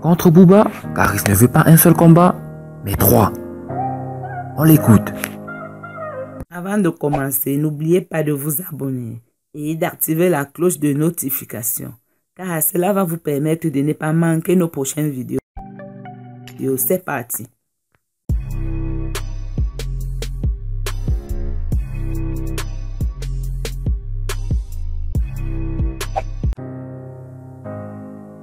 Contre Booba, Caris ne veut pas un seul combat, mais 3. On l'écoute. Avant de commencer, n'oubliez pas de vous abonner et d'activer la cloche de notification, car cela va vous permettre de ne pas manquer nos prochaines vidéos. C'est parti.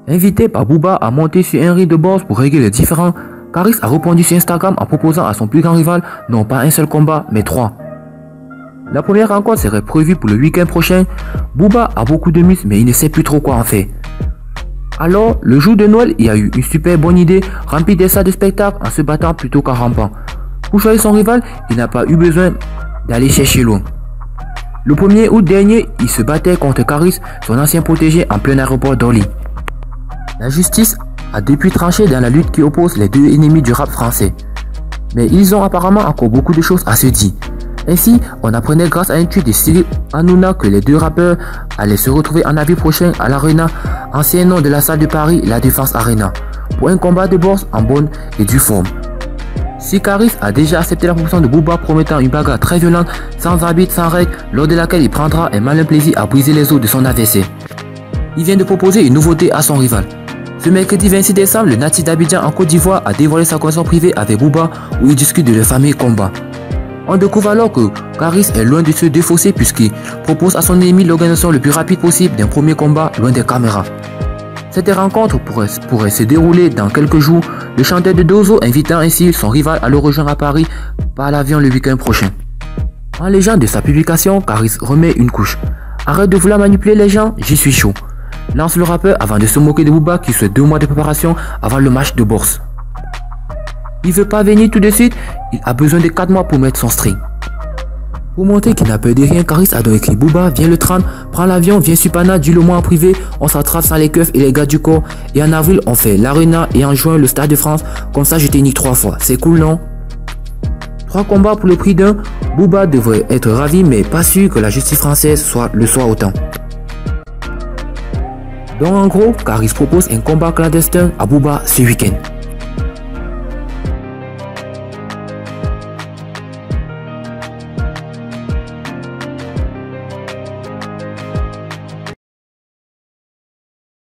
Invité par Booba à monter sur un ring de boxe pour régler les différends, Caris a répondu sur Instagram en proposant à son plus grand rival non pas un seul combat, mais 3. La première rencontre serait prévue pour le week-end prochain. Booba a beaucoup de muscles, mais il ne sait plus trop quoi en faire. Alors, le jour de Noël, il a eu une super bonne idée, remplir des salles de spectacle en se battant plutôt qu'en rampant. Pour choisir son rival, il n'a pas eu besoin d'aller chercher loin. Le 1er août dernier, il se battait contre Caris, son ancien protégé, en plein aéroport d'Orly. La justice a depuis tranché dans la lutte qui oppose les deux ennemis du rap français. Mais ils ont apparemment encore beaucoup de choses à se dire. Ainsi, on apprenait grâce à un tweet de Cyril Hanouna que les deux rappeurs allaient se retrouver en avril prochain à l'Arena, ancien nom de la salle de Paris, la Défense Arena, pour un combat de boxe en bonne et due forme. Si Caris a déjà accepté la proposition de Booba promettant une bagarre très violente, sans arbitre, sans règle, lors de laquelle il prendra un malin plaisir à briser les os de son adversaire. Il vient de proposer une nouveauté à son rival. Ce mercredi 26 décembre, le natif d'Abidjan en Côte d'Ivoire a dévoilé sa conversation privée avec Booba où il discute de leur fameux combat. On découvre alors que Caris est loin de se défausser puisqu'il propose à son ennemi l'organisation le plus rapide possible d'un premier combat loin des caméras. Cette rencontre pourrait se dérouler dans quelques jours, le chanteur de Dozo invitant ainsi son rival à le rejoindre à Paris par l'avion le week-end prochain. En légende de sa publication, Caris remet une couche. Arrête de vouloir manipuler les gens, j'y suis chaud. Lance le rappeur avant de se moquer de Booba qui souhaite 2 mois de préparation avant le match de boxe. Il veut pas venir tout de suite, il a besoin de 4 mois pour mettre son string. Pour montrer qu'il n'a peur de rien, Caris a donc écrit Booba, viens le 30, prends l'avion, viens sur Pana, dis-le moi en privé, on s'attrape sans les keufs et les gars du corps. Et en avril, on fait l'Arena et en juin, le Stade de France, comme ça je t'ai niqué 3 fois. C'est cool, non? 3 combats pour le prix d'un, Booba devrait être ravi, mais pas sûr que la justice française le soit autant. Donc en gros, Caris propose un combat clandestin à Booba ce week-end.